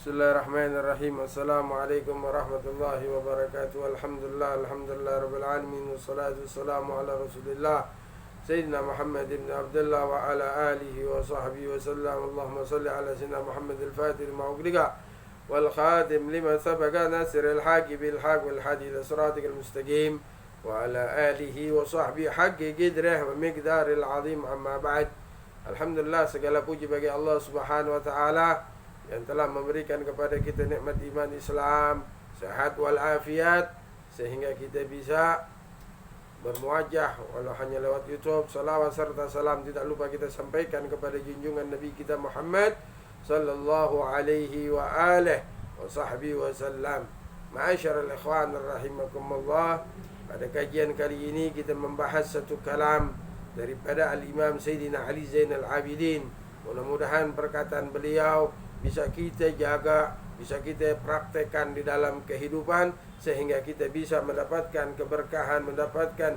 Bismillahirrahmanirrahim. Assalamualaikum warahmatullahi wabarakatuh. Alhamdulillah rabbil alamin. Wassalatu wassalamu ala Rasulillah Sayyidina Muhammad ibn Abdullah wa ala alihi wa sahbihi wa sallam. Allahumma salli ala Sayyidina Muhammad al-Fatih lima ughliqa wal khatim lima sabaqa nasir al-haqi bil haqq wal hadi ila siratikal mustaqim wa ala alihi wa sahbihi haqqi qidrah wa miqdaril azim, amma ba'd. Alhamdulillah, segala puji bagi Allah Subhanahu wa taala yang telah memberikan kepada kita nikmat iman Islam, sehat wal afiat, sehingga kita bisa bermuajah walau hanya lewat YouTube. Salawat serta salam tidak lupa kita sampaikan kepada junjungan Nabi kita Muhammad sallallahu alaihi wa alihi wa sahbihi wa sallam. Ma'asyiral ikhwan rahimakumullah, pada kajian kali ini kita membahas satu kalam daripada Al-Imam Sayyidina Ali Zainal Abidin. Mudah-mudahan perkataan beliau bisa kita jaga, bisa kita praktekkan di dalam kehidupan, sehingga kita bisa mendapatkan keberkahan, mendapatkan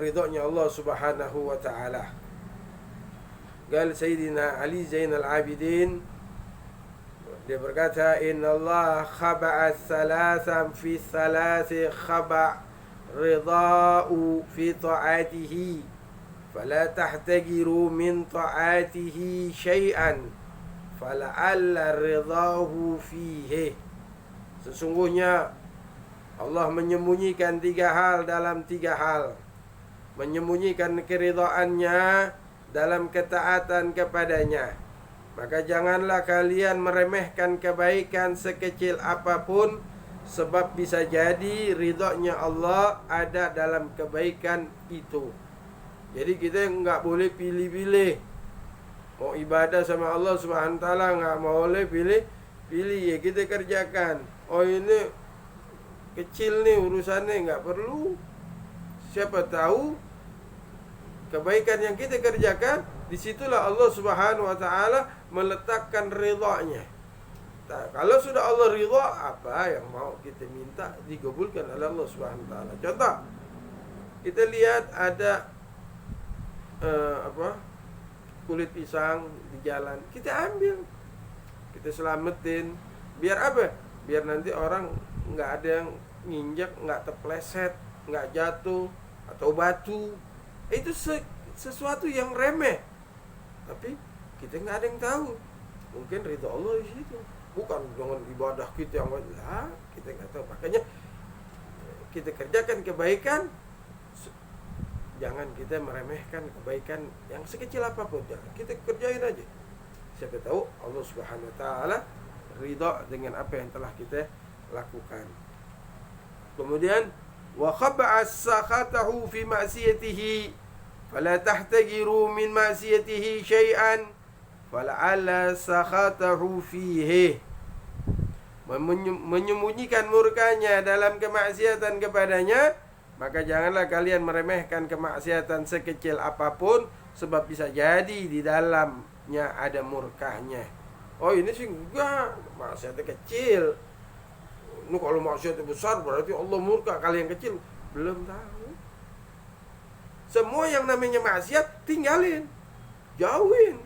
ridhonya Allah Subhanahu wa ta'ala. Qal Sayyidina Ali Zainal Abidin, dia berkata, Inna Allah khaba'a thalathan fi thalathi khaba' ridha'u fi ta'atihi fala tahtagiru min ta'atihi syai'an fala'alla ridahu fihi. Sesungguhnya Allah menyembunyikan tiga hal dalam tiga hal. Menyembunyikan keridhaannya dalam ketaatan kepadanya. Maka janganlah kalian meremehkan kebaikan sekecil apapun, sebab bisa jadi ridhonya Allah ada dalam kebaikan itu. Jadi kita enggak boleh pilih-pilih. Mau ibadah sama Allah Subhanahu wa taala enggak boleh pilih ya kita kerjakan. Oh ini kecil nih urusannya, enggak perlu. Siapa tahu kebaikan yang kita kerjakan, disitulah Allah Subhanahu wa taala meletakkan ridhanya. Nah, kalau sudah Allah ridha, apa yang mau kita minta dikabulkan oleh Allah Subhanahu wa taala. Contoh, kita lihat ada kulit pisang di jalan, kita ambil, kita selamatin. Biar apa? Biar nanti orang nggak ada yang nginjak, nggak terpleset, nggak jatuh atau batu. Itu sesuatu yang remeh, tapi kita nggak ada yang tahu. Mungkin ridho Allah di situ, bukan dengan ibadah kita yang lah, kita nggak tahu. Makanya kita kerjakan kebaikan, jangan kita meremehkan kebaikan yang sekecil apapun. Jangan, kita kerjain aja. Siapa tahu Allah Subhanahu wa taala ridha dengan apa yang telah kita lakukan. Kemudian wa khaba'a sakhatahu fi ma'siyatihi fala tahtajiru min ma'siyatihi syai'an fala'alla sakhatahu fihi. Menyembunyikan murkanya dalam kemaksiatan kepadanya, maka janganlah kalian meremehkan kemaksiatan sekecil apapun, sebab bisa jadi di dalamnya ada murkahnya. Oh ini sih enggak, maksiatnya kecil. Ini kalau maksiatnya besar berarti Allah murka. Kalau yang kecil belum tahu. Semua yang namanya maksiat tinggalin, jauhin.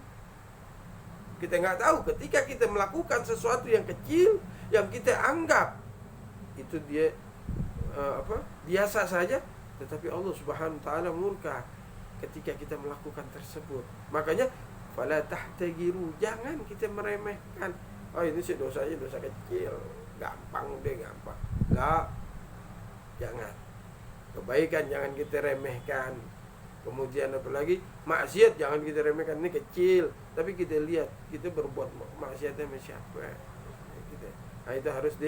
Kita nggak tahu ketika kita melakukan sesuatu yang kecil yang kita anggap itu dia biasa saja, tetapi Allah Subhanahu wa taala murka ketika kita melakukan tersebut. Makanya fala tahtagiru, jangan kita meremehkan. Oh ini sih dosanya dosa kecil, gampang deh, gampang. Enggak. Jangan. Kebaikan jangan kita remehkan. Kemudian apalagi maksiat jangan kita remehkan, ini kecil, tapi kita lihat kita berbuat maksiatnya sama siapa. Nah, itu harus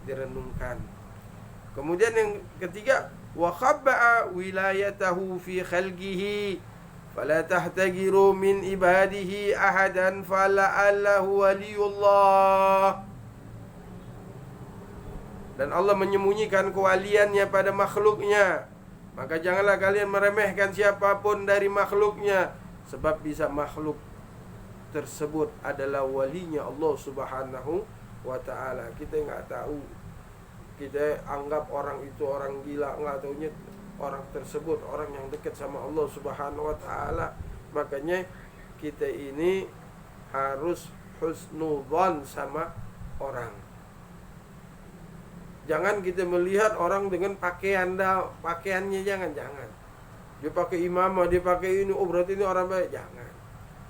direnungkan. Kemudian yang ketiga, wa khabba'a wilayatahu fi khalqihi fala tahtagiru min ibadihi ahadan fala'allahu waliyullah. Dan Allah menyembunyikan kewaliannya pada makhluknya, maka janganlah kalian meremehkan siapapun dari makhluknya, sebab bisa makhluk tersebut adalah walinya Allah Subhanahu wa ta'ala. Kita nggak tahu, kita anggap orang itu orang gila, nggak taunya orang tersebut orang yang dekat sama Allah Subhanahu wa ta'ala. Makanya kita ini harus husnudzon sama orang. Jangan kita melihat orang dengan pakaiannya, jangan. Dia pakai imamah, dia pakai ini, oh berarti ini orang baik, jangan.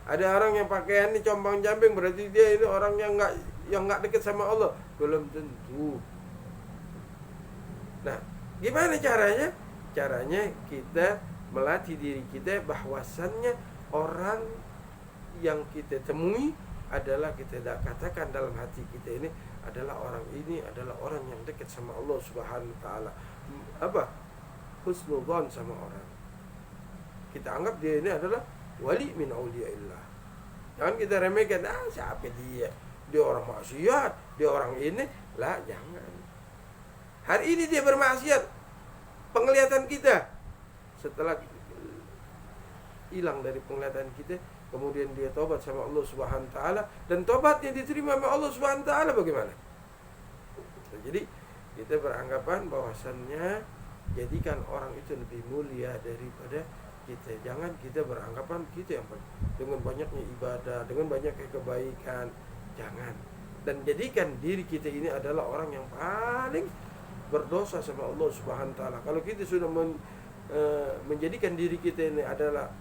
Ada orang yang pakaiannya compang-camping, berarti dia ini orang yang nggak dekat sama Allah, belum tentu. Nah, gimana caranya? Caranya kita melatih diri kita bahwasannya orang yang kita temui adalah kita katakan dalam hati kita ini adalah orang ini adalah orang yang dekat sama Allah Subhanahu wa taala. Apa? Husnudzon sama orang. Kita anggap dia ini adalah wali min auliyaillah. Jangan kita remehkan, siapa dia? Dia orang maksiat, dia orang ini. Lah, jangan. Hari ini dia bermaksiat. Penglihatan kita setelah hilang dari penglihatan kita, kemudian dia tobat sama Allah Subhanahu wa taala dan tobatnya diterima sama Allah Subhanahu wa taala, bagaimana? Jadi kita beranggapan bahwasannya jadikan orang itu lebih mulia daripada kita. Jangan kita beranggapan kita yang dengan banyaknya ibadah, dengan banyaknya kebaikan, jangan. Dan jadikan diri kita ini adalah orang yang paling berdosa sama Allah Subhanahu wa taala. Kalau kita sudah menjadikan diri kita ini adalah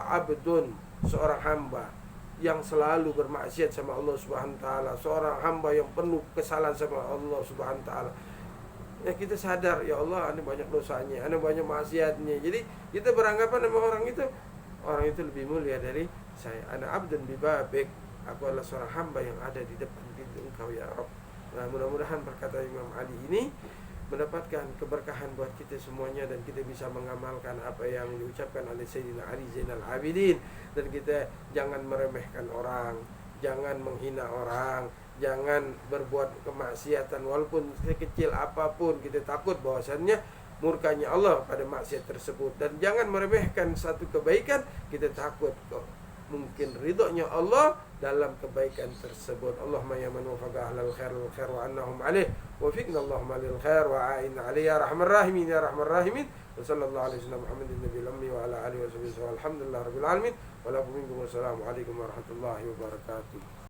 abdun, seorang hamba yang selalu bermaksiat sama Allah Subhanahu wa taala, seorang hamba yang penuh kesalahan sama Allah Subhanahu wa taala. Ya kita sadar, ya Allah, ana banyak dosanya, ana banyak maksiatnya. Jadi kita beranggapan sama orang itu lebih mulia dari saya. Ana abdun bi babik, aku adalah seorang hamba yang ada di depan pintu Engkau ya Rabb. Nah, mudah-mudahan perkataan Imam Ali ini mendapatkan keberkahan buat kita semuanya dan kita bisa mengamalkan apa yang diucapkan oleh Sayyidina Ali Zainal Abidin, dan kita jangan meremehkan orang, jangan menghina orang, jangan berbuat kemaksiatan walaupun sekecil apapun. Kita takut bahwasannya murkanya Allah pada maksiat tersebut, dan jangan meremehkan satu kebaikan. Kita takut kok mungkin ridhonya Allah dalam kebaikan tersebut. Allahumma ya man wafaqa ahlal khair wal khair wa annahum alaih wa fiqna Allahumma lil khair wa a'inna alaihi ya rahman rahimin ya rahman rahimin. Wa sallallahu alaihi wasallam Muhammadin nabiyil ummi wa ala alihi wa sahbihi alhamdulillah rabbil alamin wa lakum minkum wassalamu alaikum warahmatullahi wabarakatuh.